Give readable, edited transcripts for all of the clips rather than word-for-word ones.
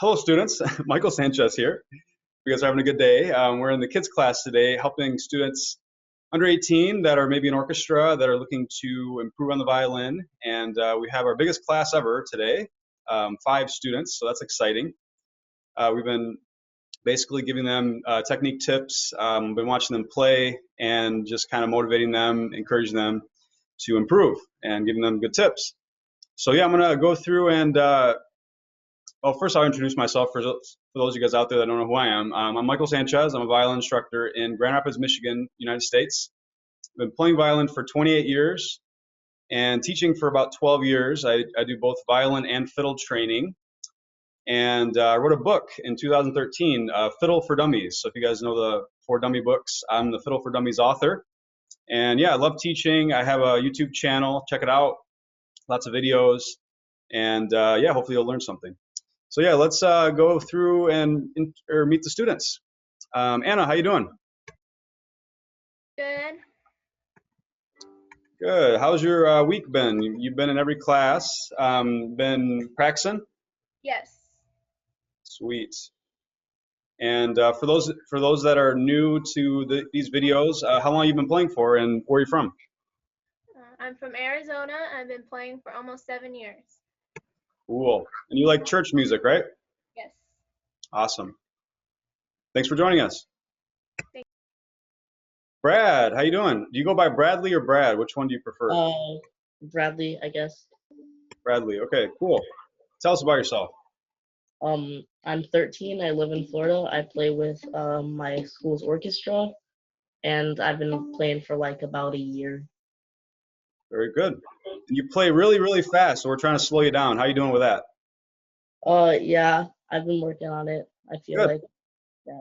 Hello, students. Michael Sanchez here. You guys are having a good day. We're in the kids class today, helping students under 18 that are maybe in orchestra that are looking to improve on the violin. And we have our biggest class ever today, 5 students, so that's exciting. We've been basically giving them technique tips, been watching them play, and just kind of motivating them, encouraging them to improve and giving them good tips. So yeah, I'm gonna go through and well, first I'll introduce myself for those of you guys out there that don't know who I am. I'm Michael Sanchez. I'm a violin instructor in Grand Rapids, Michigan, United States. I've been playing violin for 28 years and teaching for about 12 years. I do both violin and fiddle training. And I wrote a book in 2013, Fiddle for Dummies. So if you guys know the 4 Dummy books, I'm the Fiddle for Dummies author. And yeah, I love teaching. I have a YouTube channel. Check it out. Lots of videos. And yeah, hopefully you'll learn something. So yeah, let's go through and meet the students. Anna, how you doing? Good. Good. How's your week been? You've been in every class. Been practicing? Yes. Sweet. And for those that are new to these videos, how long have you been playing for, and where are you from? I'm from Arizona. I've been playing for almost 7 years. Cool. And you like church music, right? Yes. Awesome. Thanks for joining us. Thanks. Brad, how you doing? Do you go by Bradley or Brad? Which one do you prefer? Bradley, I guess. Bradley. Okay, cool. Tell us about yourself. I'm 13. I live in Florida. I play with my school's orchestra, and I've been playing for like about a year. Very good. You play really, really fast, so we're trying to slow you down. How you doing with that? Yeah, I've been working on it. I feel Good. like, yeah.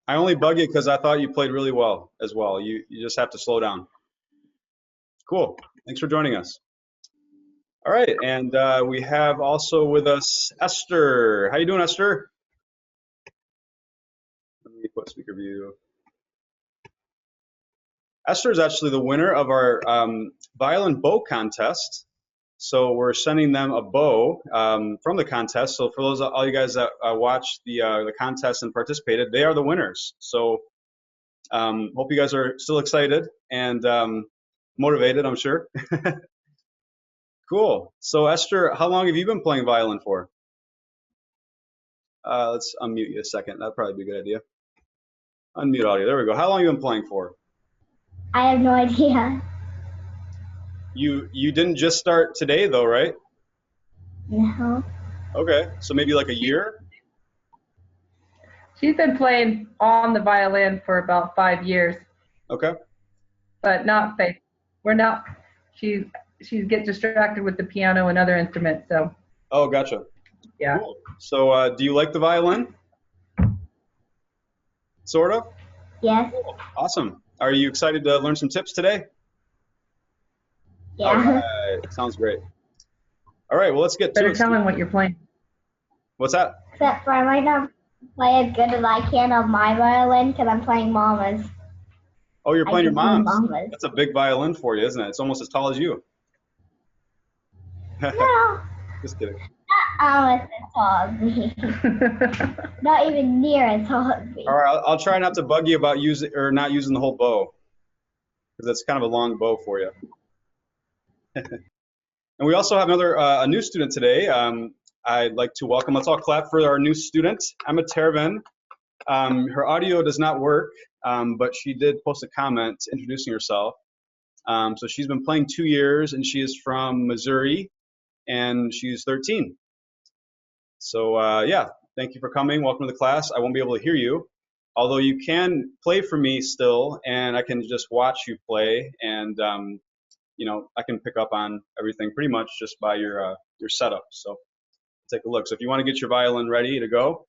I only bug you because I thought you played really well as well. You just have to slow down. Cool. Thanks for joining us. All right, and we have also with us Esther. How you doing, Esther? Let me put speaker view. Esther is actually the winner of our violin bow contest. So we're sending them a bow from the contest. So for those all you guys that watched the contest and participated, they are the winners. So hope you guys are still excited and motivated, I'm sure. Cool. So Esther, how long have you been playing violin for? Let's unmute you a second. That'd probably be a good idea. Unmute audio. There we go. How long have you been playing for? I have no idea. You didn't just start today though, right? No. Okay, so maybe like a year? She's been playing on the violin for about 5 years. Okay. But not faith. We're not. She gets distracted with the piano and other instruments. So. Oh, gotcha. Yeah. Cool. So do you like the violin? Sort of? Yes. Cool. Awesome. Are you excited to learn some tips today? Yeah. All right. Sounds great. All right, well, let's get to Better it. tell him what you're playing. What's that? Except for I might not play as good as I can on my violin because I'm playing Mama's. Oh, you're playing your mom's. Mama's. That's a big violin for you, isn't it? It's almost as tall as you. No. Just kidding. Not almost as tall as me. Not even near as tall as me. All right, I'll try not to bug you about not using the whole bow, because that's kind of a long bow for you. And we also have a new student today. I'd like to welcome. Let's all clap for our new student, Emma Tervin. Her audio does not work, but she did post a comment introducing herself. So she's been playing 2 years, and she is from Missouri, and she's 13. So yeah, thank you for coming. Welcome to the class. I won't be able to hear you, although you can play for me still, and I can just watch you play, and you know, I can pick up on everything pretty much just by your setup. So take a look. So if you want to get your violin ready to go,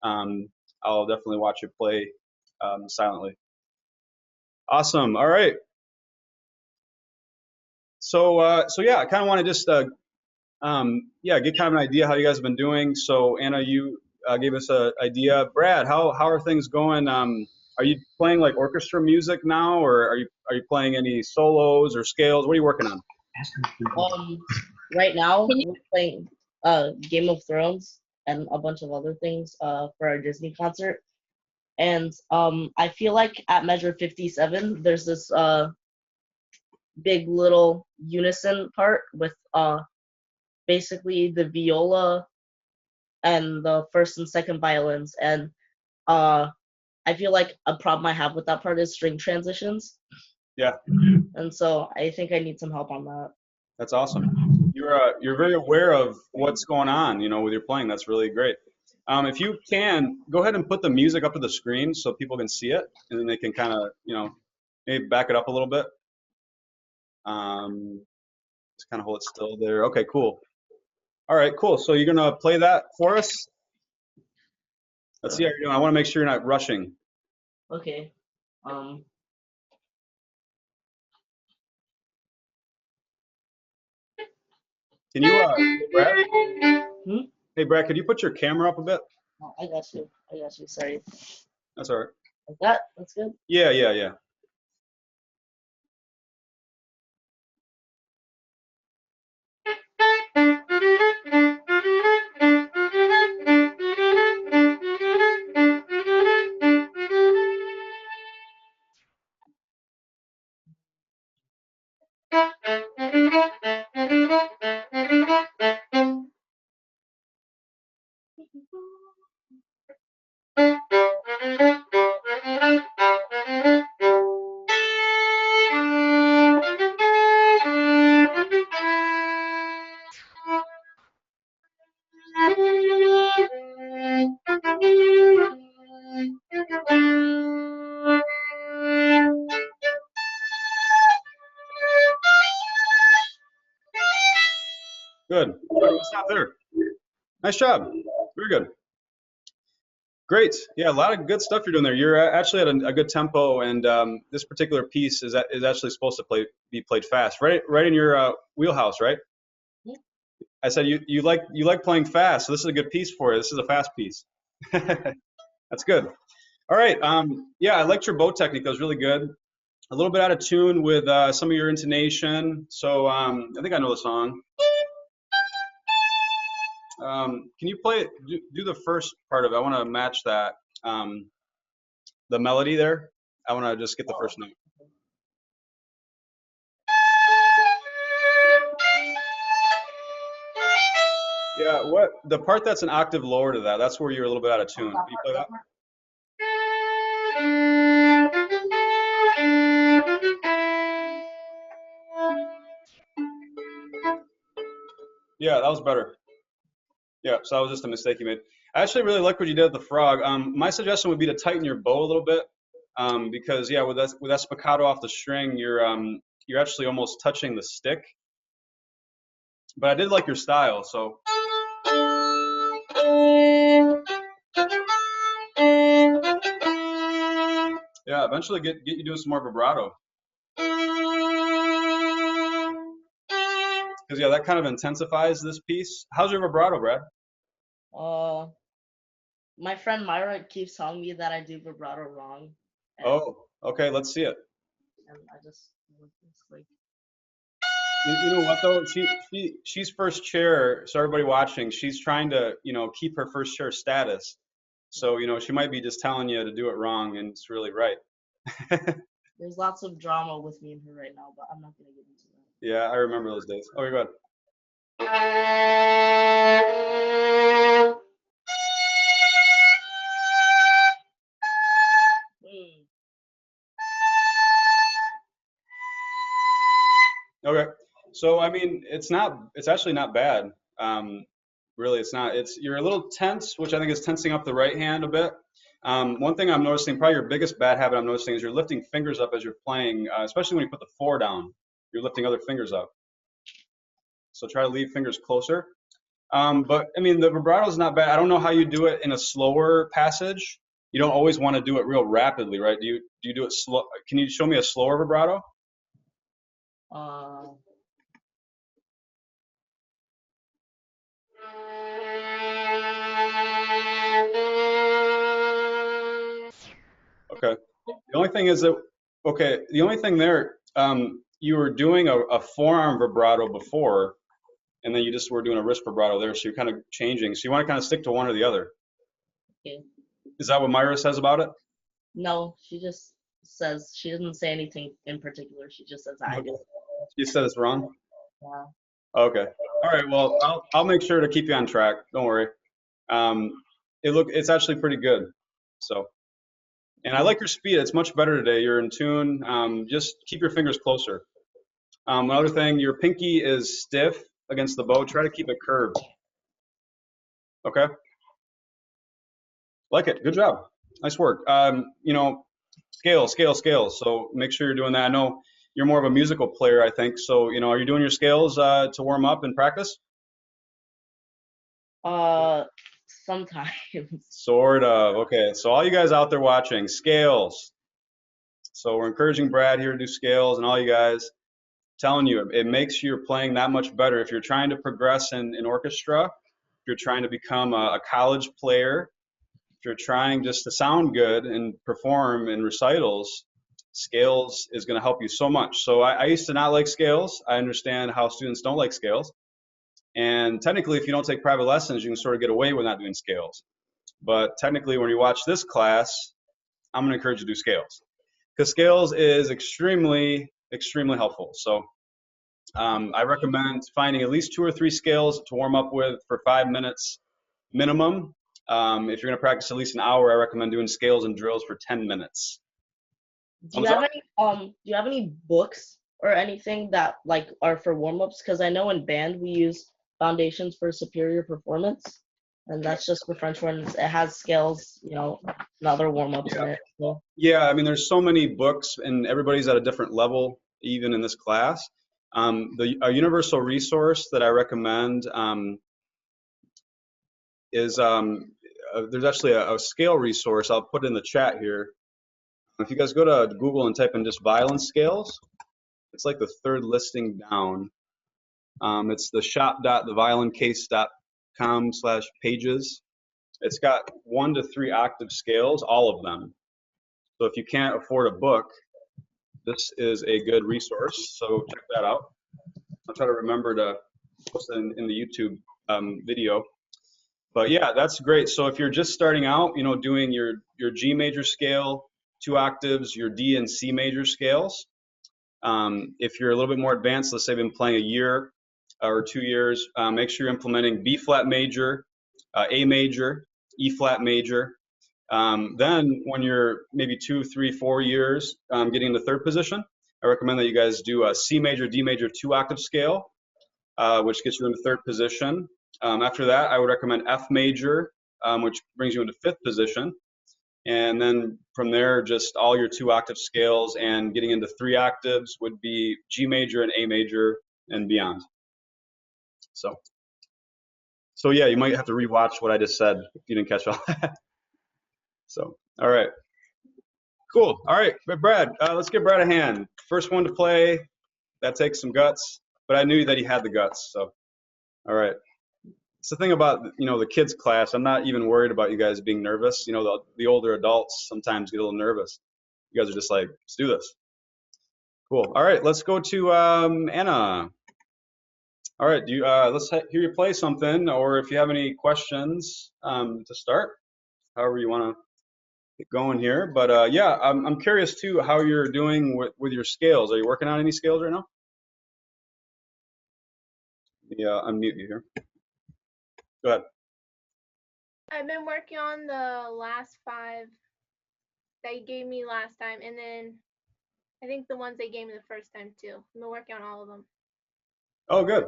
I'll definitely watch you play silently. Awesome. All right. So yeah, I kind of want to just yeah, get kind of an idea how you guys have been doing. So Anna, you gave us an idea. Brad, how are things going? Are you playing like orchestra music now, or are you playing any solos or scales? What are you working on? Right now we're playing Game of Thrones. and a bunch of other things for our Disney concert. And I feel like at measure 57, there's this big little unison part with basically the viola and the first and second violins. And I feel like a problem I have with that part is string transitions. Yeah. And so I think I need some help on that. That's awesome. You're very aware of what's going on, with your playing. That's really great. If you can, go ahead and put the music up to the screen so people can see it, and then they can kind of, maybe back it up a little bit. Just kind of hold it still there. Okay, cool. All right, cool. So you're gonna play that for us? Let's see how you're doing. I want to make sure you're not rushing. Okay. Can you, Brad? Hmm? Hey, Brad, could you put your camera up a bit? Oh, I got you. Sorry. That's all right. Like that? That's good. Yeah. Good. Stop there. Nice job. Very good. Great. Yeah, a lot of good stuff you're doing there. You're actually at a good tempo, and this particular piece is actually supposed to be played fast. Right in your wheelhouse, right? Yeah. I said you like playing fast, so this is a good piece for you. This is a fast piece. That's good. All right. Yeah, I liked your bow technique. That was really good. A little bit out of tune with some of your intonation. So I think I know the song. Can you play it? Do the first part of it. I want to match that. The melody there. I want to just get the first note. Yeah, the part that's an octave lower to that, that's where you're a little bit out of tune. Can you play that? Yeah, that was better. Yeah, so that was just a mistake you made. I actually really like what you did with the frog. My suggestion would be to tighten your bow a little bit, because yeah, with that spiccato off the string, you're actually almost touching the stick. But I did like your style, so. Yeah, eventually get you doing some more vibrato. Because yeah, that kind of intensifies this piece. How's your vibrato, Brad? My friend Myra keeps telling me that I do vibrato wrong. Oh, okay, let's see it. And I just like. You know what though? She's first chair, so everybody watching, she's trying to keep her first chair status. So she might be just telling you to do it wrong, and it's really right. There's lots of drama with me and her right now, but I'm not gonna get into that. Yeah, I remember those days. Oh, you're good. Okay, so I mean, it's actually not bad. Really, it's not. You're a little tense, which I think is tensing up the right hand a bit. One thing I'm noticing, probably your biggest bad habit I'm noticing, is you're lifting fingers up as you're playing, especially when you put the 4 down. You're lifting other fingers up. So try to leave fingers closer. But I mean, the vibrato is not bad. I don't know how you do it in a slower passage. You don't always want to do it real rapidly, right? Do you do it slow? Can you show me a slower vibrato? Okay. The only thing is that, the only thing there, you were doing a forearm vibrato before, and then you just were doing a wrist vibrato there, so you're kind of changing. So you want to kind of stick to one or the other. Okay. Is that what Myra says about it? No, she just says, she doesn't say anything in particular. She just says, I Okay. do. You said it's wrong? Yeah. Okay. All right. Well, I'll make sure to keep you on track. Don't worry. It's actually pretty good. So, and I like your speed. It's much better today. You're in tune. Just keep your fingers closer. Another thing, your pinky is stiff against the bow. Try to keep it curved. Okay. Like it. Good job. Nice work. Scales. So make sure you're doing that. I know you're more of a musical player, I think. So, are you doing your scales to warm up and practice? Sometimes. Sort of. Okay. So all you guys out there watching, scales. So we're encouraging Brad here to do scales, and all you guys, telling you, it makes your playing that much better. If you're trying to progress in orchestra, if you're trying to become a college player, if you're trying just to sound good and perform in recitals, scales is going to help you so much. So I used to not like scales. I understand how students don't like scales. And technically, if you don't take private lessons, you can sort of get away with not doing scales. But technically, when you watch this class, I'm going to encourage you to do scales, because scales is extremely, extremely helpful. So I recommend finding at least 2 or 3 scales to warm up with for 5 minutes minimum. If you're going to practice at least an hour, I recommend doing scales and drills for 10 minutes. Do you have any books or anything that like are for warm-ups? Because I know in band we use Foundations for Superior Performance, and that's just for French horns. It has scales, and other warm-ups in it. So. Yeah, I mean, there's so many books, and everybody's at a different level, even in this class. A universal resource that I recommend is there's actually a scale resource. I'll put it in the chat here. If you guys go to Google and type in just violin scales, it's like the 3rd listing down. It's the shop.theviolincase.com/pages. It's got 1 to 3 octave scales, all of them. So if you can't afford a book, this is a good resource. So check that out. I'll try to remember to post it in the YouTube video. But yeah, that's great. So if you're just starting out, doing your G major scale, 2 octaves, your D and C major scales. If you're a little bit more advanced, let's say you've been playing a year or 2 years, make sure you're implementing B flat major, A major, E flat major. Then when you're maybe 2, 3, 4 years getting into 3rd position, I recommend that you guys do a C major, D major 2 octave scale, which gets you into 3rd position. After that, I would recommend F major, which brings you into 5th position. And then from there, just all your 2 octave scales, and getting into 3 octaves would be G major and A major and beyond. So yeah, you might have to rewatch what I just said if you didn't catch all that. So, all right. Cool. All right, Brad, let's give Brad a hand. First one to play. That takes some guts, but I knew that he had the guts. So, all right. It's the thing about, the kids class. I'm not even worried about you guys being nervous. The older adults sometimes get a little nervous. You guys are just like, let's do this. Cool. All right, let's go to Anna. All right, let's hear you play something, or if you have any questions to start, however you want to get going here. But yeah, I'm curious too how you're doing with your scales. Are you working on any scales right now? Yeah, unmute you here. Go ahead. I've been working on the last 5 that you gave me last time, and then I think the ones they gave me the first time too. I've been working on all of them. Oh, good.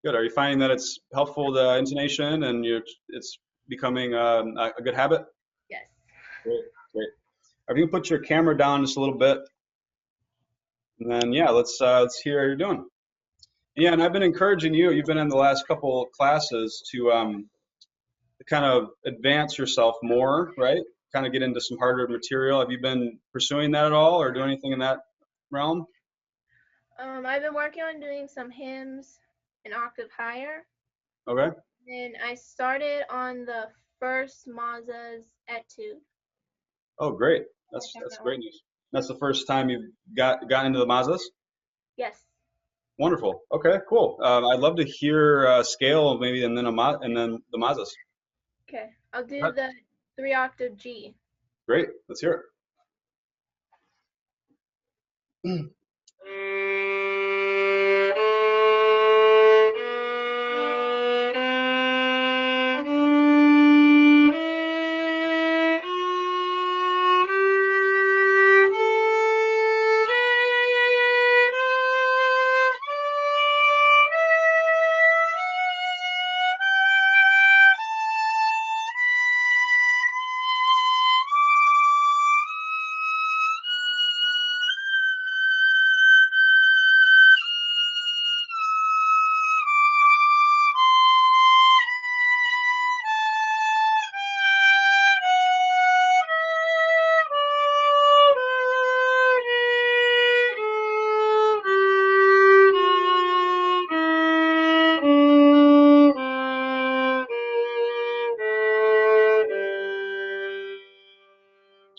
Good. Are you finding that it's helpful to intonation, and it's becoming a good habit? Yes. Great, great. If you can put your camera down just a little bit, and then yeah, let's hear how you're doing. Yeah, and I've been encouraging you. You've been in the last couple classes to kind of advance yourself more, right? Kind of get into some harder material. Have you been pursuing that at all, or doing anything in that realm? I've been working on doing some hymns an octave higher. Okay. And I started on the first Mazza's etude. Oh, great. That's great news. That's the first time you've got into the Mazzas? Yes. Wonderful. Okay, cool. I'd love to hear scale maybe, and then and then the Mazas. Okay, I'll do Right. the 3-octave G. Great. Let's hear it.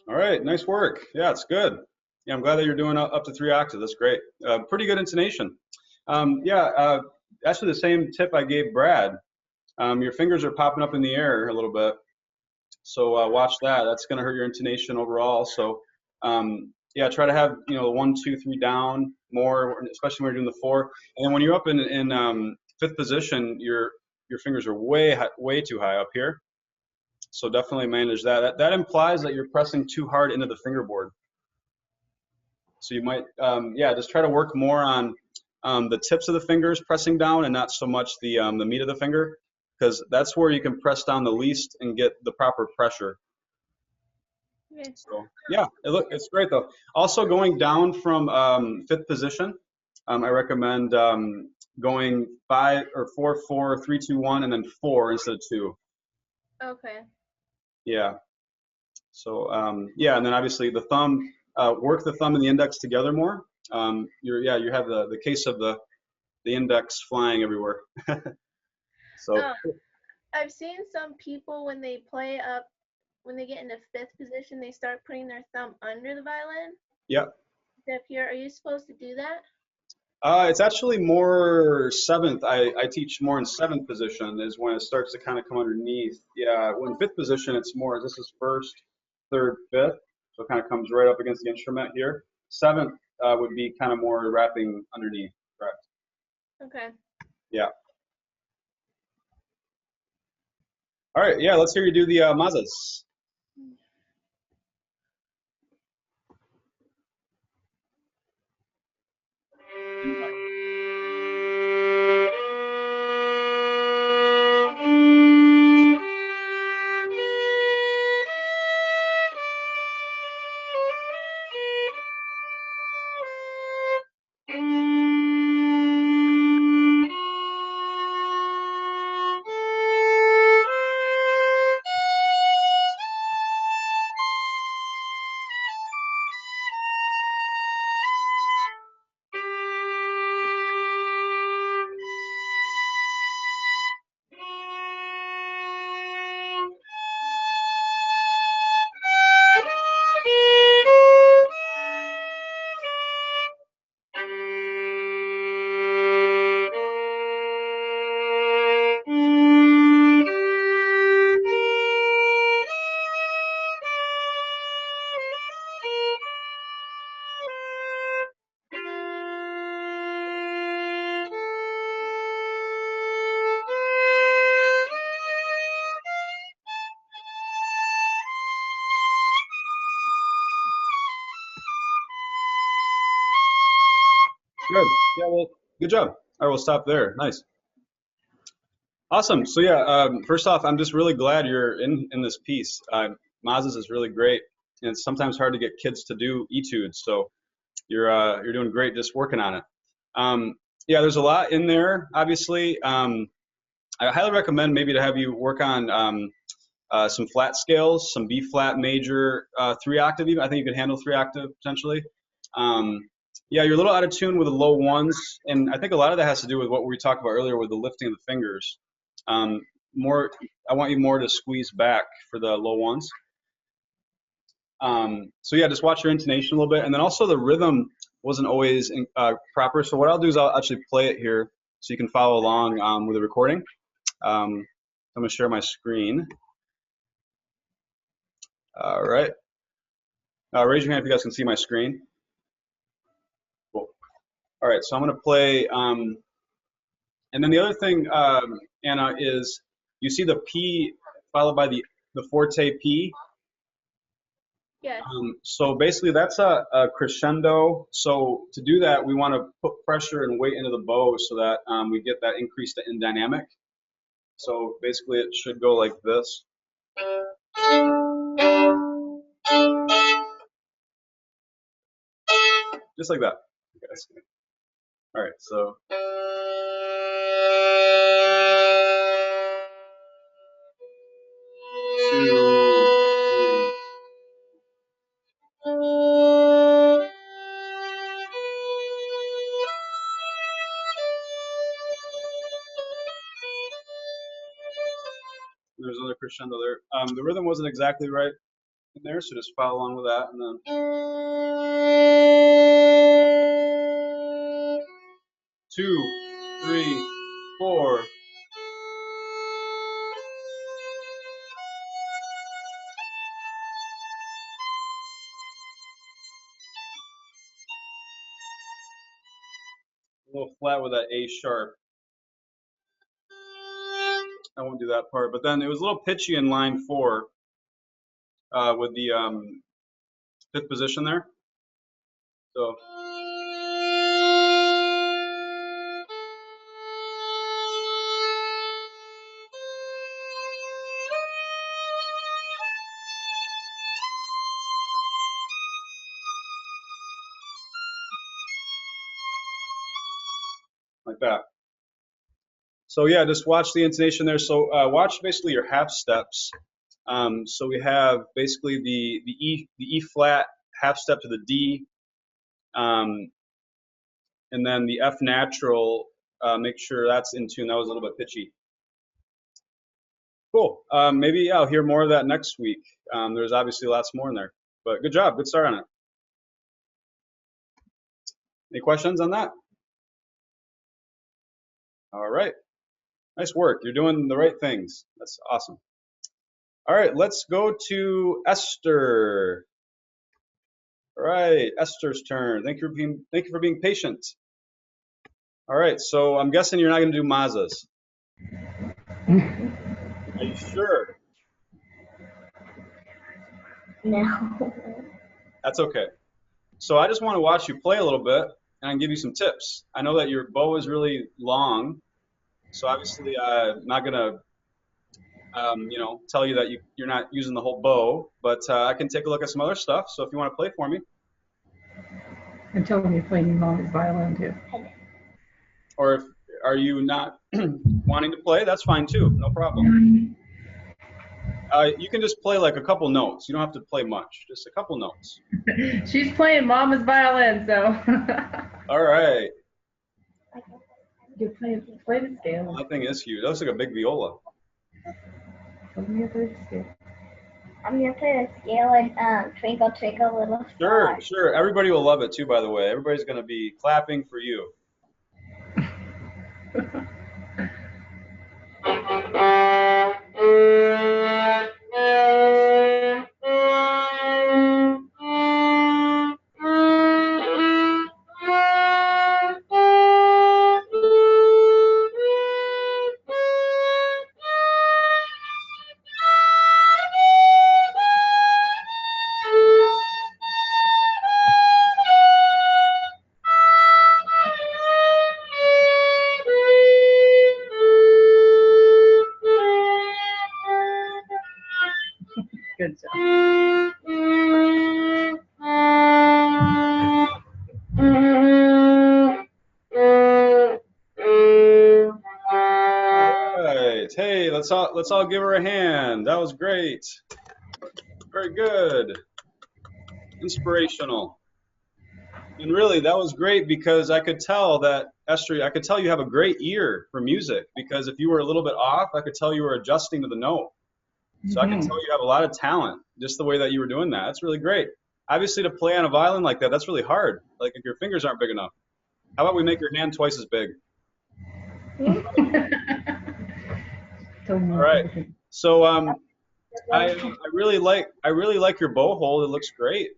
All right, nice work. Yeah, it's good. Yeah, I'm glad that you're doing up to 3 octaves. That's great. Pretty good intonation. Actually the same tip I gave Brad. Your fingers are popping up in the air a little bit, so watch that. That's going to hurt your intonation overall. So yeah, try to have 1, 2, 3 down more, especially when you're doing the 4. And then when you're up in 5th position, your fingers are way too high up here. So definitely manage that. That implies that you're pressing too hard into the fingerboard. So you might, just try to work more on the tips of the fingers pressing down and not so much the meat of the finger, because that's where you can press down the least and get the proper pressure. Okay. So yeah, it's great though. Also going down from 5th position, I recommend going 5 or 4, 4, 3, 2, 1, and then 4 instead of 2. Okay. Yeah. So yeah, and then obviously the thumb, work the thumb and the index together more. You have the case of the index flying everywhere. So I've seen some people when they play up, when they get into 5th position, they start putting their thumb under the violin. yeah. Up here, are you supposed to do that? It's actually more 7th. I teach more in 7th position is when it starts to kind of come underneath. Yeah, when 5th position, it's more, this is 1st, 3rd, 5th. So it kind of comes right up against the instrument here. 7th would be kind of more wrapping underneath, correct? Okay. Yeah. All right, yeah, let's hear you do the mazas. Good. Yeah, well, good job. All right, we'll stop there. Nice. Awesome. So yeah, first off, I'm just really glad you're in this piece. Mazas is really great, and it's sometimes hard to get kids to do etudes. So you're doing great just working on it. Yeah, there's a lot in there. Obviously, I highly recommend maybe to have you work on some flat scales, some B flat major, 3 octave. Even I think you can handle 3 octave potentially. Yeah, you're a little out of tune with the low ones, and I think a lot of that has to do with what we talked about earlier with the lifting of the fingers. I want you more to squeeze back for the low ones. So yeah, just watch your intonation a little bit, and then also the rhythm. wasn't always proper. So what I'll do is I'll actually play it here so you can follow along with the recording. I'm going to share my screen. All right. Raise your hand if you guys can see my screen. Cool. All right, so I'm going to play. And then the other thing, Anna, is you see the P followed by the forte P. Yes. So basically that's a crescendo. So to do that, we want to put pressure and weight into the bow so that we get that increase in dynamic. So basically it should go like this. Just like that. Okay. All right, so. There's another crescendo there. The rhythm wasn't exactly right in there, so just follow along with that, and then 2, 3, 4. A little flat with that A sharp. I won't do that part, but then it was a little pitchy in line 4 with the 5th position there. So. Like that. So yeah, just watch the intonation there. So watch basically your half steps. So we have basically the E flat half step to the D, and then the F natural. Make sure that's in tune. That was a little bit pitchy. Cool. Maybe I'll hear more of that next week. There's obviously lots more in there, but good job. Good start on it. Any questions on that? All right. Nice work. You're doing the right things. That's awesome. All right, let's go to Esther. All right, Esther's turn. Thank you for being patient. All right, so I'm guessing you're not going to do mazas. Are you sure? No. That's okay. So I just want to watch you play a little bit and give you some tips. I know that your bow is really long, so obviously I'm not going to tell you that you're not using the whole bow, but I can take a look at some other stuff. So if you want to play for me. And tell me you're playing Mom's violin too. Or if are you not wanting to play, that's fine too, no problem. You can just play like a couple notes. You don't have to play much, just a couple notes. She's playing Mama's violin, so. All right. You play the scale. That thing is huge. That looks like a big viola. I'm gonna play the scale. I'm gonna play the scale and Twinkle Twinkle Little Star. Sure. Everybody will love it too, by the way. Everybody's gonna be clapping for you. Good job. Right. Hey, let's all give her a hand. That was great. Very good. Inspirational. And really, that was great because I could tell that, Esther, I could tell you have a great ear for music, because if you were a little bit off, I could tell you were adjusting to the note. So I can tell you have a lot of talent, just the way that you were doing that. That's really great. obviously to play on a violin like that, that's really hard. Like if your fingers aren't big enough. How about we make your hand twice as big? So All right. So I really like your bow hold. It looks great.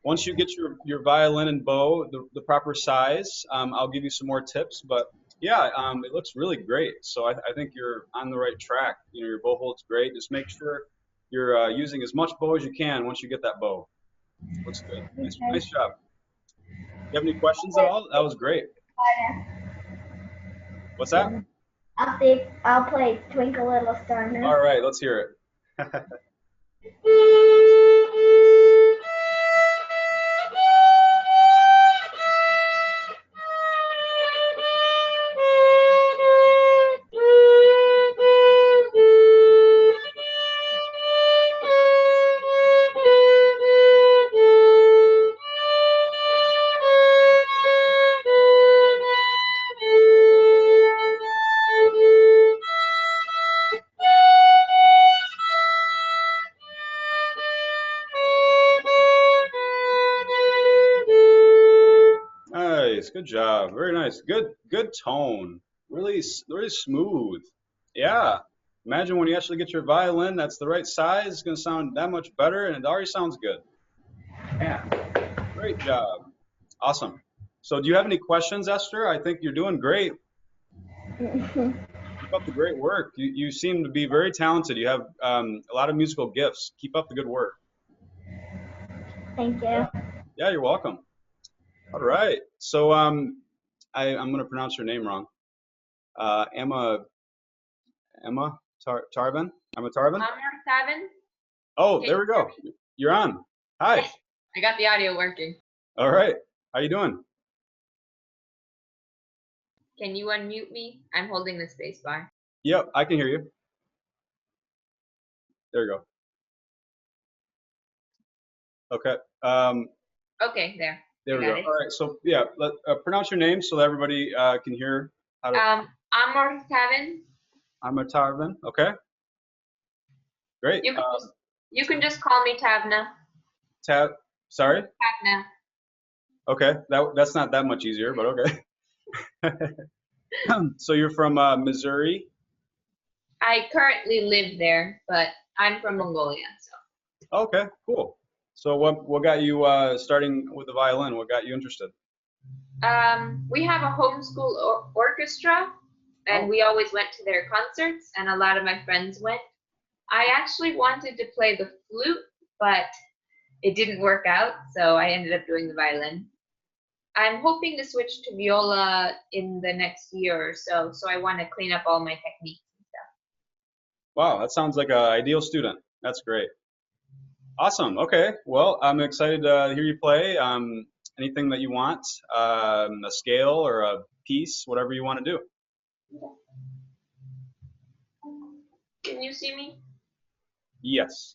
Once you get your violin and bow the proper size, I'll give you some more tips. But yeah, it looks really great. So I think you're on the right track. You know, your bow hold's great. Just make sure you're using as much bow as you can once you get that bow. Looks good. Nice job. You have any questions at all? That was great. What's that? I'll play Twinkle Little Star now. All right, let's hear it. Nice, good job. Very nice. Good tone. Really smooth. Yeah. Imagine when you actually get your violin that's the right size, it's going to sound that much better, and it already sounds good. Yeah. Great job. Awesome. So do you have any questions, Esther? I think you're doing great. Keep up the great work. You seem to be very talented. You have a lot of musical gifts. Keep up the good work. Thank you. Yeah, you're welcome. All right. So I'm going to pronounce your name wrong. Emma Tarvin? Emma Tarvin? Tarvin. Oh, there we go. You're on. Hi. I got the audio working. All right. How you doing? Can you unmute me? I'm holding the space bar. Yep, I can hear you. There you go. Okay. Okay, there. There we go. All right. So yeah, pronounce your name so that everybody can hear how to. Amor Tarvin. Emma Tarvin. Okay. Great. You can just call me Tavna. Sorry. Tavna. Okay. That's not that much easier, but okay. So you're from Missouri? I currently live there, but I'm from Mongolia. So. Okay, cool. So what got you starting with the violin? What got you interested? We have a homeschool orchestra, and we always went to their concerts, and a lot of my friends went. I actually wanted to play the flute, but it didn't work out, so I ended up doing the violin. I'm hoping to switch to viola in the next year or so, so I want to clean up all my techniques and stuff. Wow, that sounds like an ideal student. That's great. Awesome. Okay. Well, I'm excited to hear you play. Anything that you want, a scale or a piece, whatever you want to do. Can you see me? Yes.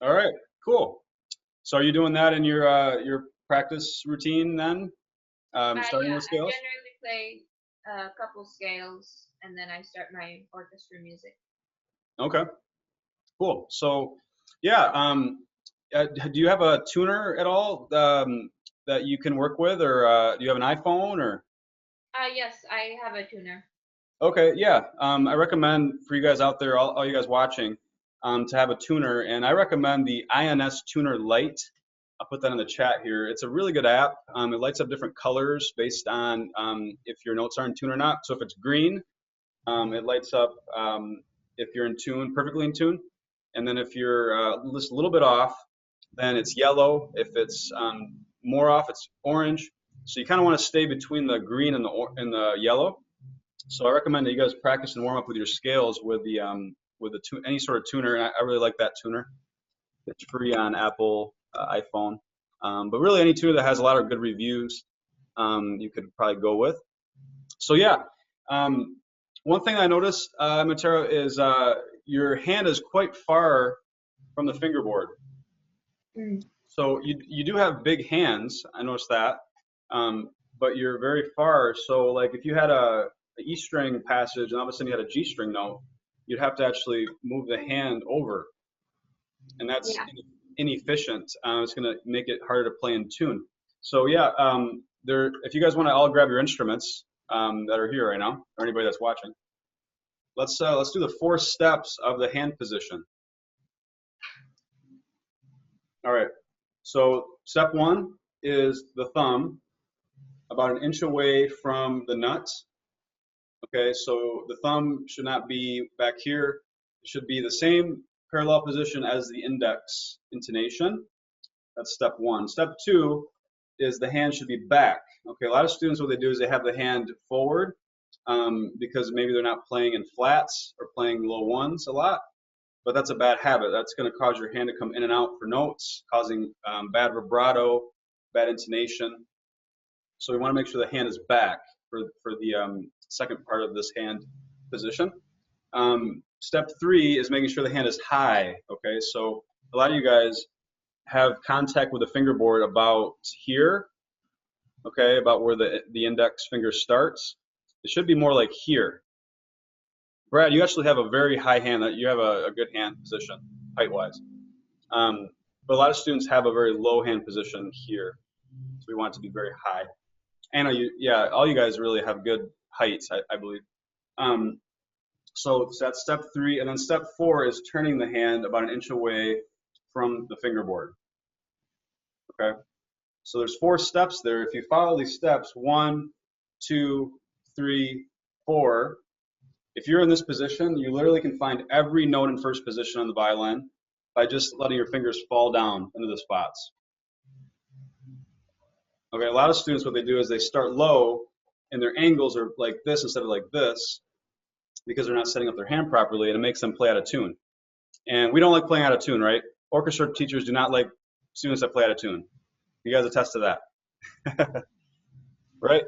All right, cool. So are you doing that in your practice routine then? Starting with scales? I generally play a couple scales, and then I start my orchestra music. Okay, cool. So yeah, do you have a tuner at all that you can work with, or do you have an iPhone or? Yes, I have a tuner. Okay, yeah. I recommend for you guys out there, all you guys watching, to have a tuner, and I recommend the INS Tuner Lite. I'll put that in the chat here. It's a really good app. It lights up different colors based on if your notes are in tune or not. So if it's green, it lights up if you're in tune, perfectly in tune. And then if you're just a little bit off, then it's yellow. If it's more off, it's orange. So you kind of want to stay between the green and the yellow. So I recommend that you guys practice and warm up with your scales with the any sort of tuner. And I really like that tuner. It's free on Apple iPhone, but really any tuner that has a lot of good reviews, you could probably go with. So yeah, one thing I noticed, Matera, is your hand is quite far from the fingerboard. So you do have big hands, I noticed that, but you're very far. So like if you had a E string passage and all of a sudden you had a G string note, you'd have to actually move the hand over, and that's inefficient. It's going to make it harder to play in tune. So yeah, if you guys want to all grab your instruments that are here right now, or anybody that's watching, let's do the 4 steps of the hand position. All right. So step 1 is the thumb about an inch away from the nut. Okay, so the thumb should not be back here. It should be the same parallel position as the index intonation. That's step 1. Step 2 is the hand should be back. Okay, a lot of students, what they do is they have the hand forward because maybe they're not playing in flats or playing low ones a lot. But that's a bad habit. That's going to cause your hand to come in and out for notes, causing bad vibrato, bad intonation. So we want to make sure the hand is back for the second part of this hand position. Step 3 is making sure the hand is high. Okay, so a lot of you guys have contact with the fingerboard about here. Okay, about where the index finger starts. It should be more like here. Brad, you actually have a very high hand. You have a good hand position, height-wise. But a lot of students have a very low hand position here. So we want it to be very high. Anna, all you guys really have good heights, I believe. So that's step 3. And then step 4 is turning the hand about an inch away from the fingerboard. Okay? So there's 4 steps there. If you follow these steps, 1, 2, 3, 4, if you're in this position, you literally can find every note in first position on the violin by just letting your fingers fall down into the spots. Okay, a lot of students, what they do is they start low and their angles are like this instead of like this because they're not setting up their hand properly, and it makes them play out of tune. And we don't like playing out of tune, right? Orchestra teachers do not like students that play out of tune. You guys attest to that. Right?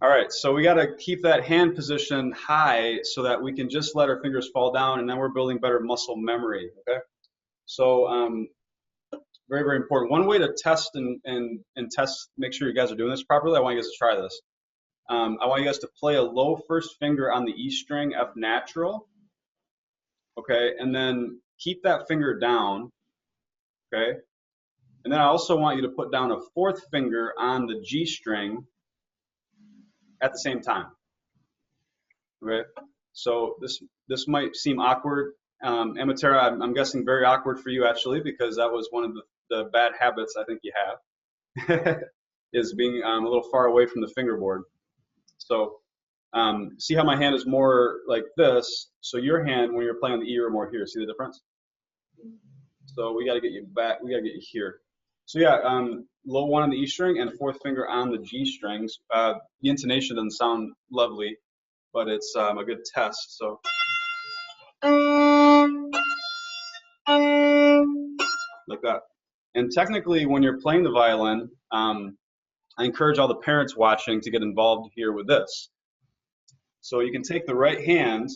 All right, so we got to keep that hand position high so that we can just let our fingers fall down, and then we're building better muscle memory, okay? So very, very important. One way to test and test, make sure you guys are doing this properly, I want you guys to try this. I want you guys to play a low first finger on the E string, F natural, okay? And then keep that finger down, okay? And then I also want you to put down a 4th finger on the G string at the same time. Okay, so this might seem awkward. Amatera, I'm guessing very awkward for you actually, because that was one of the bad habits I think you have, is being a little far away from the fingerboard. So see how my hand is more like this? So your hand, when you're playing on the E, are more here. See the difference? So we got to get you back. We got to get you here. So yeah, low 1 on the E string and 4th finger on the G strings. The intonation doesn't sound lovely, but it's a good test. So like that. And technically, when you're playing the violin, I encourage all the parents watching to get involved here with this. So you can take the right hand,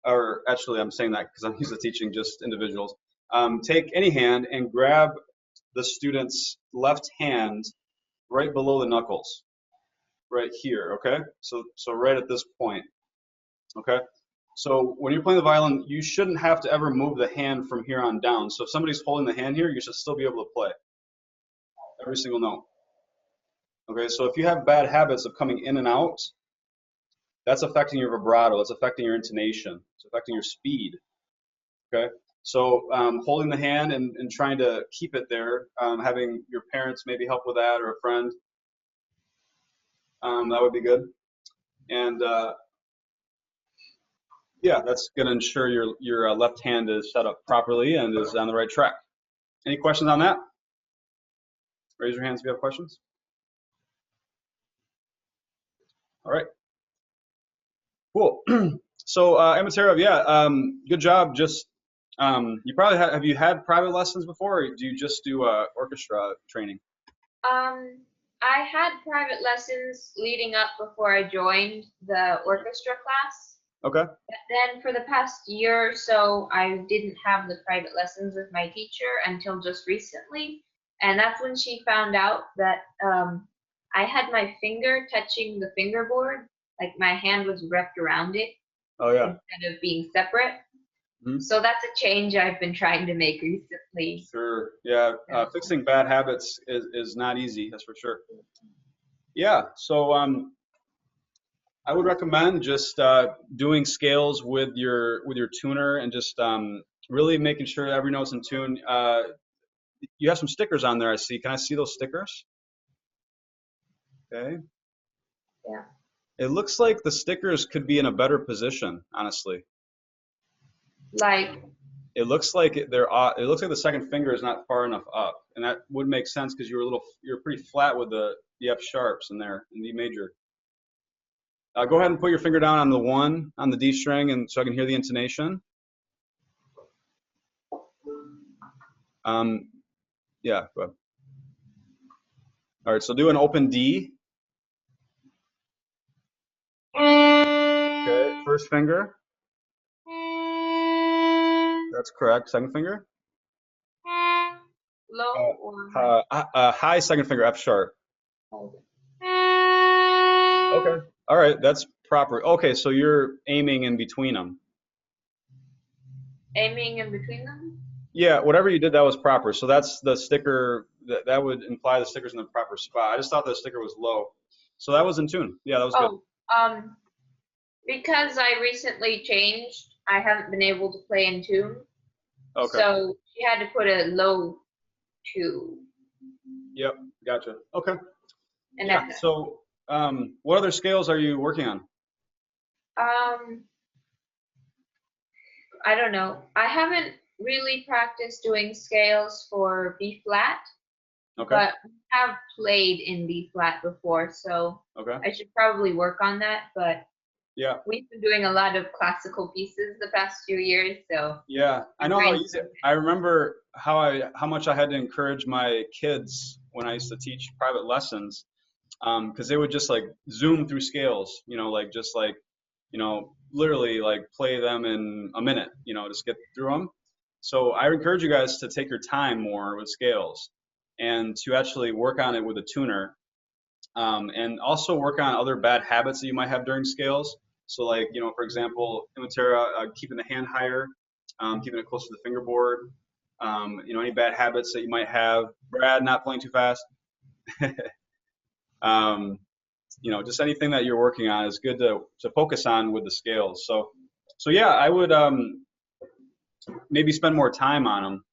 or actually I'm saying that because I'm used to teaching just individuals. Take any hand and grab the student's left hand right below the knuckles, right here, okay? So right at this point, okay? So when you're playing the violin, you shouldn't have to ever move the hand from here on down. So if somebody's holding the hand here, you should still be able to play every single note. Okay, so if you have bad habits of coming in and out, that's affecting your vibrato, it's affecting your intonation, it's affecting your speed, okay? So holding the hand and trying to keep it there, having your parents maybe help with that, or a friend, that would be good. And yeah, that's going to ensure your left hand is set up properly and is on the right track. Any questions on that? Raise your hands if you have questions. All right. Cool. So, Amatera, yeah, good job. Just you probably have you had private lessons before, or do you just do orchestra training? I had private lessons leading up before I joined the orchestra class. Okay. But then for the past year or so, I didn't have the private lessons with my teacher until just recently. And that's when she found out that I had my finger touching the fingerboard, like my hand was wrapped around it Oh yeah. instead of being separate. Mhm. So that's a change I've been trying to make recently. Sure. Yeah. Fixing bad habits is not easy. That's for sure. Yeah. So I would recommend just doing scales with your tuner and just really making sure every note's in tune. You have some stickers on there, I see. Can I see those stickers? Okay. Yeah. It looks like the stickers could be in a better position, honestly. Like, It looks like it looks like the second finger is not far enough up, and that would make sense because you're pretty flat with the F sharps in there in D major. Go ahead and put your finger down on the 1 on the D string, and so I can hear the intonation. Yeah. Go ahead. All right. So do an open D. Okay. First finger. That's correct. Second finger. low or High second finger, F sharp. high? Okay. All right. That's proper. Okay. So you're aiming in between them. Aiming in between them? Yeah. Whatever you did, that was proper. So that's the sticker. That would imply the sticker's in the proper spot. I just thought the sticker was low. So that was in tune. Yeah, that was good. Oh, because I recently changed, I haven't been able to play in tune. Okay. So she had to put a low 2. Yep. Gotcha. Okay. And Yeah. that's So what other scales are you working on? I don't know. I haven't really practiced doing scales for B flat, Okay. but have played in B flat before, so Okay. I should probably work on that. But Yeah. we've been doing a lot of classical pieces the past few years, so Yeah. I know how easy. I remember how much I had to encourage my kids when I used to teach private lessons, because they would just like zoom through scales, literally like play them in a minute, just get through them. So I encourage you guys to take your time more with scales and to actually work on it with a tuner, and also work on other bad habits that you might have during scales. So like, for example, Imatera, keeping the hand higher, keeping it close to the fingerboard, any bad habits that you might have. Brad, not playing too fast. Just anything that you're working on is good to focus on with the scales. So yeah, I would maybe spend more time on them.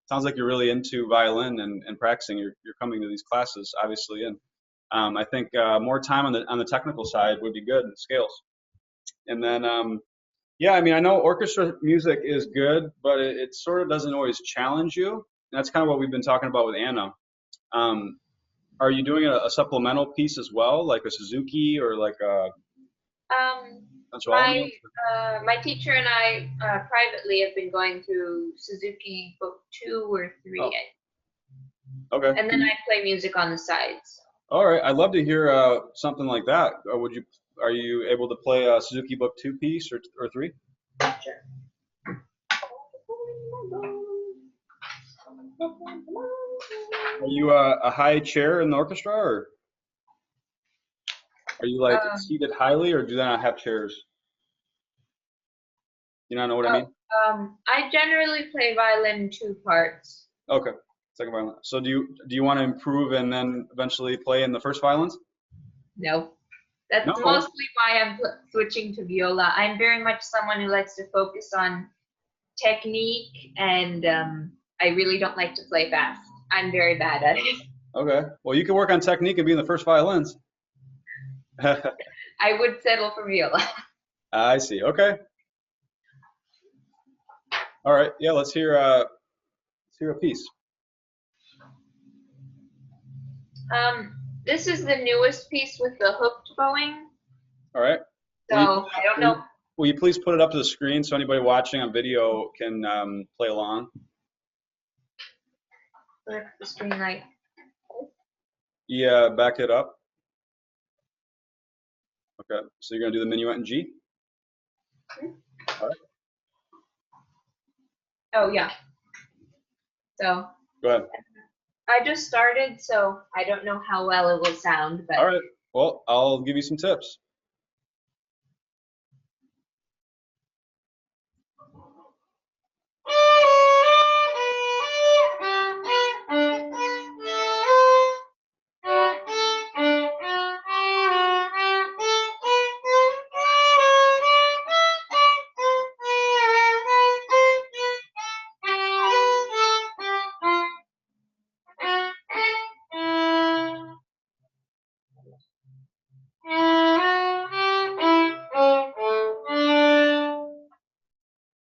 Sounds like you're really into violin and practicing. You're coming to these classes, obviously, and I think more time on the technical side would be good in scales. And then yeah, I mean, I know orchestra music is good, but it sort of doesn't always challenge you. And that's kind of what we've been talking about with Anna. Are you doing a supplemental piece as well, like a Suzuki or like a my teacher and I privately have been going through Suzuki book 2 or 3. Oh. Okay. And then I play music on the sides. All right, I'd love to hear something like that. Are you able to play a Suzuki book 2 piece or 3? Sure. Are you a high chair in the orchestra, or are you like seated highly, or do they not have chairs? You not know what I mean? I generally play violin 2 parts. Okay, second violin. So do you want to improve and then eventually play in the first violins? No. That's No. mostly why I'm switching to viola. I'm very much someone who likes to focus on technique, and I really don't like to play fast. I'm very bad at it. Okay. Well, you can work on technique and be in the first violins. I would settle for viola. I see. Okay. All right. Yeah. Let's hear a piece. This is the newest piece with the hooked bowing. All right. So I don't know. Will you please put it up to the screen so anybody watching on video can play along? Where's the screen light? Yeah, back it up. Okay, so you're gonna do the minuet in G. All right. Oh yeah. So Go ahead. I just started, so I don't know how well it will sound, but All right. Well, I'll give you some tips.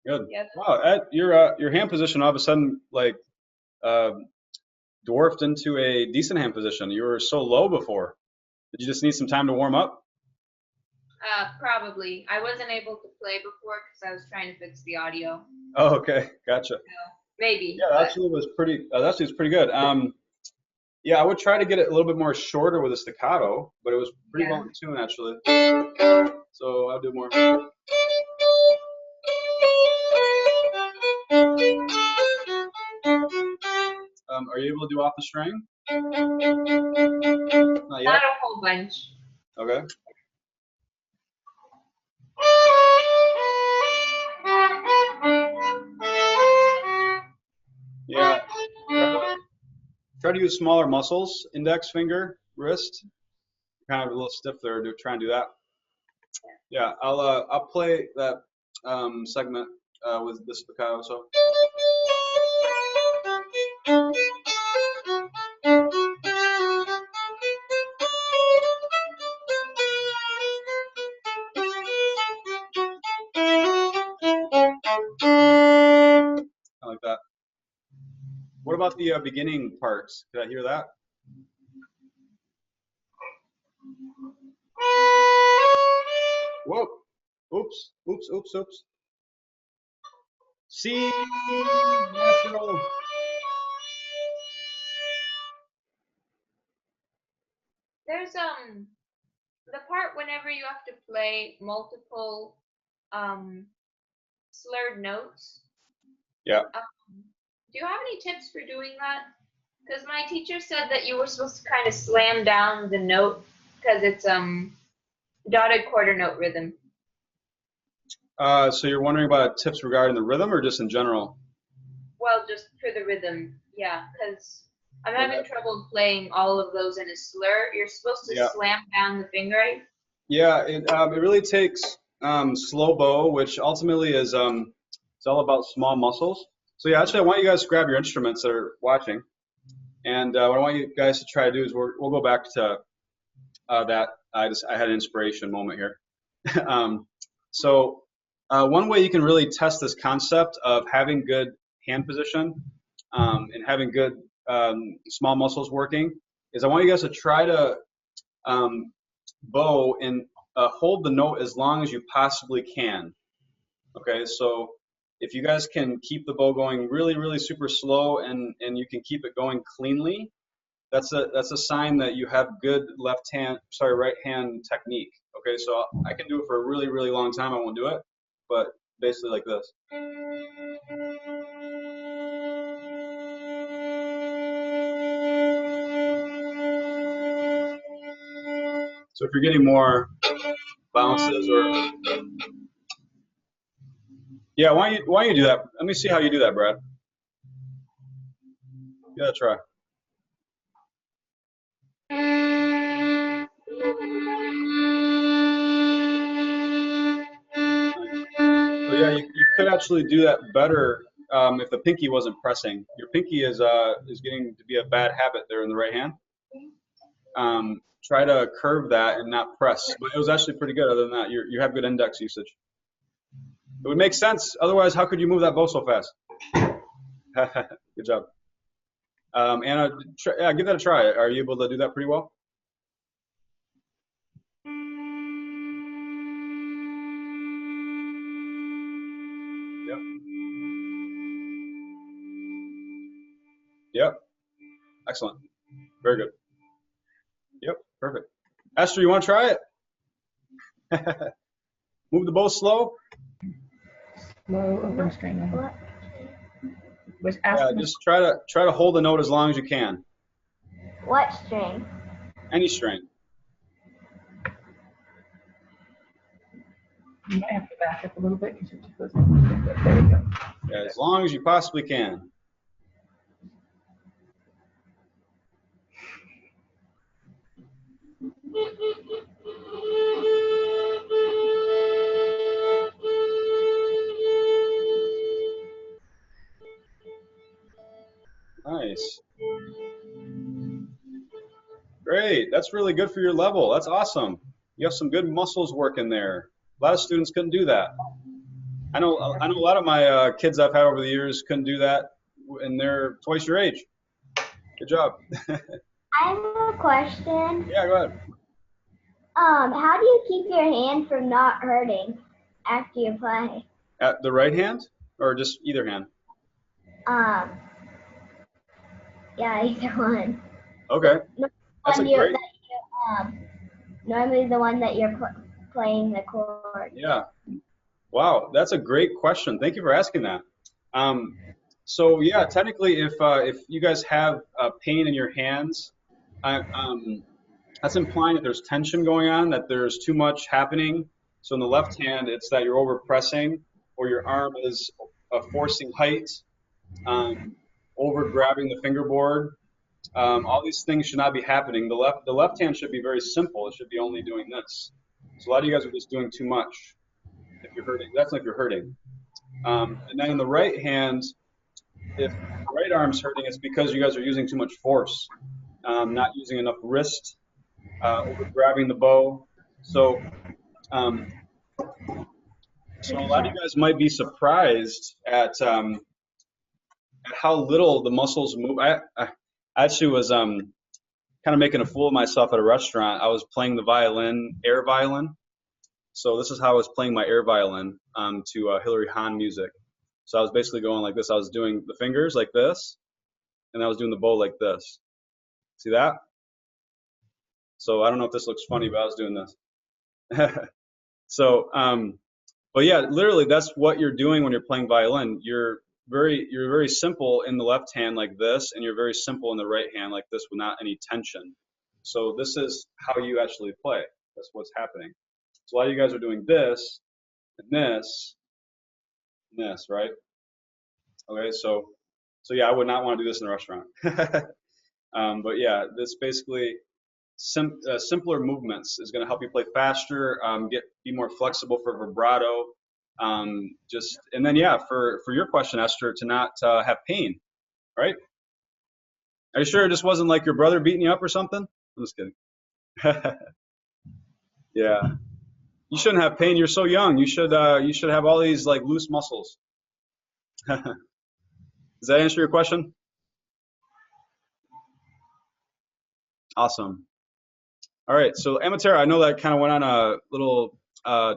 Good. Yep. Wow, Ed, your hand position all of a sudden like uh, dwarfed into a decent hand position. You were so low before. Did you just need some time to warm up? probably. I wasn't able to play before because I was trying to fix the audio. Oh, okay, gotcha. Maybe. Yeah, that actually was pretty. That actually was pretty good. Yeah, I would try to get it a little bit more shorter with a staccato, but it was pretty well in tune actually. So I'll do more. Are you able to do off the string? Not yet. Not a whole bunch. Okay. Yeah. Try to use smaller muscles, index finger, wrist. Kind of a little stiff there. Try and do that. Yeah, I'll play that segment with the staccato. So. I like that. What about the beginning parts? Did I hear that? Whoa. Oops. Oops. Oops. Oops. C natural. There's the part whenever you have to play multiple slurred notes. Yeah. Do you have any tips for doing that? Because my teacher said that you were supposed to kind of slam down the note because it's dotted quarter note rhythm. So you're wondering about tips regarding the rhythm or just in general? Well, just for the rhythm, yeah, because I'm having trouble playing all of those in a slur. You're supposed to slam down the finger, right? Yeah, it really takes slow bow, which ultimately is it's all about small muscles. So yeah, actually, I want you guys to grab your instruments that are watching, and what I want you guys to try to do is we'll go back to that. I had an inspiration moment here. So one way you can really test this concept of having good hand position and having good small muscles working is I want you guys to try to bow and hold the note as long as you possibly can. Okay, so if you guys can keep the bow going really, really super slow and you can keep it going cleanly, that's a sign that you have good right hand technique. Okay, so I can do it for a really, really long time. I won't do it, but basically like this. So if you're getting more bounces or yeah, why don't you do that? Let me see how you do that, Brad. Give that a try. So yeah, you could actually do that better if the pinky wasn't pressing. Your pinky is getting to be a bad habit there in the right hand. Try to curve that and not press. But it was actually pretty good. Other than that, you have good index usage. It would make sense. Otherwise, how could you move that bow so fast? Good job. Anna, give that a try. Are you able to do that pretty well? Yep. Yep. Excellent. Very good. Yep. Perfect. Esther, you want to try it? Move the bow slow. Low open string. What? Was Yeah, asking just try to hold the note as long as you can. What string? Any string. you might have to back up a little bit because you're too close. There we go. Yeah, as long as you possibly can. Nice. Great. That's really good for your level. That's awesome. You have some good muscles working there. A lot of students couldn't do that. I know a lot of my kids I've had over the years couldn't do that, and they're twice your age. Good job. I have a question. Yeah, go ahead. How do you keep your hand from not hurting after you play? At the right hand or just either hand? Yeah, either one. Okay. That's a great. Normally the one that you're playing the chord. Yeah. Wow, that's a great question. Thank you for asking that. So yeah, technically, if you guys have pain in your hands, that's implying that there's tension going on, that there's too much happening. So in the left hand, it's that you're over pressing, or your arm is forcing height, over grabbing the fingerboard. All these things should not be happening. The left hand should be very simple. It should be only doing this. So a lot of you guys are just doing too much. If you're hurting, that's if you're hurting. And then in the right hand, if the right arm's hurting, it's because you guys are using too much force, not using enough wrist, over grabbing the bow. So, so a lot of you guys might be surprised at how little the muscles move. I actually was kind of making a fool of myself at a restaurant. I was playing the violin, air violin. So this is how I was playing my air violin to Hilary Hahn music. So I was basically going like this. I was doing the fingers like this, and I was doing the bow like this. See that? So I don't know if this looks funny, but I was doing this. So, but yeah, literally that's what you're doing when you're playing violin. You're very simple in the left hand like this, and you're very simple in the right hand like this without any tension. So this is how you actually play. That's what's happening. So a lot of you guys are doing this, and this, and this, right? Okay, so yeah, I would not want to do this in a restaurant. But yeah, this basically simpler movements is going to help you play faster, be more flexible for vibrato. And then yeah, for your question, Esther, to not have pain, right? Are you sure it just wasn't like your brother beating you up or something? I'm just kidding. Yeah. You shouldn't have pain. You're so young. You should have all these like loose muscles. Does that answer your question? Awesome. All right. So Amatera, I know that kind of went on a little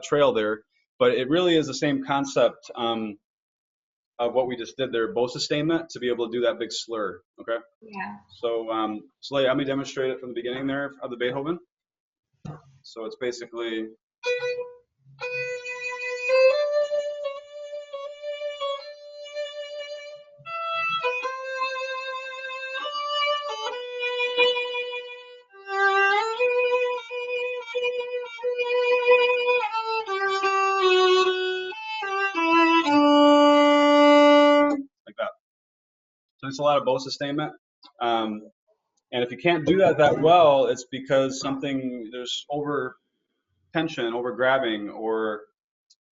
trail there, but it really is the same concept of what we just did there, bow sustainment, to be able to do that big slur. Okay. Yeah. So let me demonstrate it from the beginning there of the Beethoven. So it's basically. Like that. So it's a lot of bow sustainment. And if you can't do that well, it's because there's over tension, over grabbing, or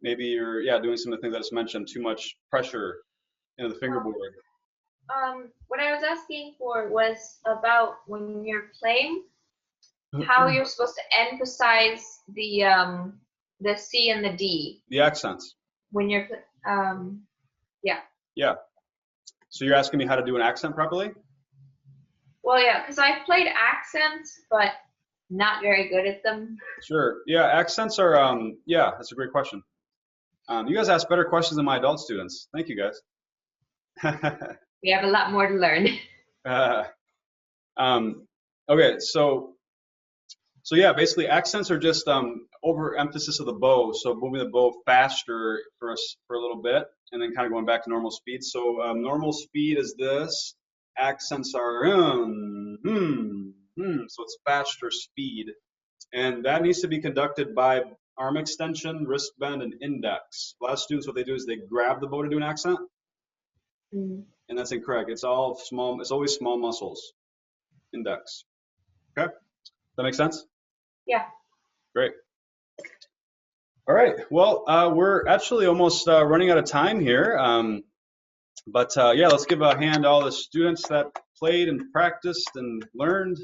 maybe you're doing some of the things I just mentioned, too much pressure into the fingerboard. What I was asking for was about when you're playing, how you're supposed to emphasize the C and the D. The accents. When you're yeah. Yeah. So you're asking me how to do an accent properly? Well, yeah, because I've played accents, but not very good at them. Sure. Yeah, accents are, that's a great question. You guys ask better questions than my adult students. Thank you, guys. We have a lot more to learn. Okay, so yeah, basically accents are just overemphasis of the bow. So moving the bow faster for a little bit, and then kind of going back to normal speed. So normal speed is this. Accents are so it's faster speed, and that needs to be conducted by arm extension, wrist bend, and index. A lot of students, what they do is they grab the bow to do an accent, and that's incorrect. It's all small. It's always small muscles. Index. Okay, that makes sense? Yeah. Great. All right. Well, we're actually almost running out of time here. But yeah, let's give a hand to all the students that played and practiced and learned.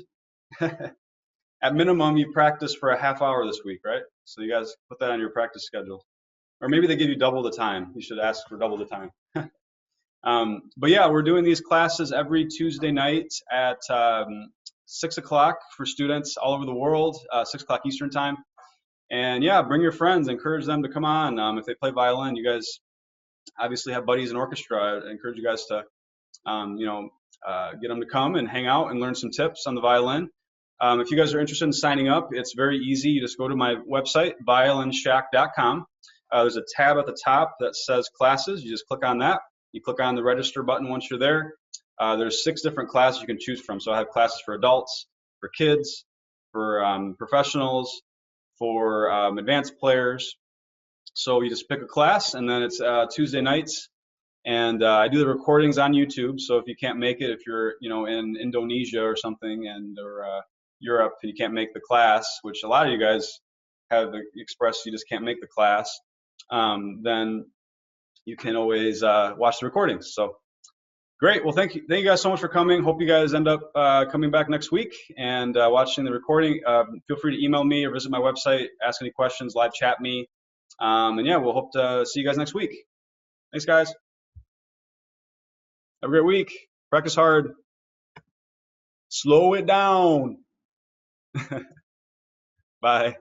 At minimum, you practiced for a half hour this week, right? So you guys put that on your practice schedule. Or maybe they give you double the time. You should ask for double the time. But yeah, we're doing these classes every Tuesday night at 6 o'clock for students all over the world, 6 o'clock Eastern time. And yeah, bring your friends, encourage them to come on. If they play violin, you guys obviously have buddies in orchestra. I encourage you guys to, get them to come and hang out and learn some tips on the violin. If you guys are interested in signing up, it's very easy. You just go to my website, violinshack.com. There's a tab at the top that says classes. You just click on that. You click on the register button once you're there. There's 6 different classes you can choose from. So I have classes for adults, for kids, for professionals, for advanced players. So you just pick a class, and then it's Tuesday nights. And I do the recordings on YouTube. So if you can't make it, if you're in Indonesia or something, or Europe, and you can't make the class, which a lot of you guys have expressed you just can't make the class, then you can always watch the recordings. So great. Well, thank you guys so much for coming. Hope you guys end up coming back next week and watching the recording. Feel free to email me or visit my website, ask any questions, live chat me. And yeah, we'll hope to see you guys next week. Thanks, guys. Have a great week. Practice hard. Slow it down. Bye.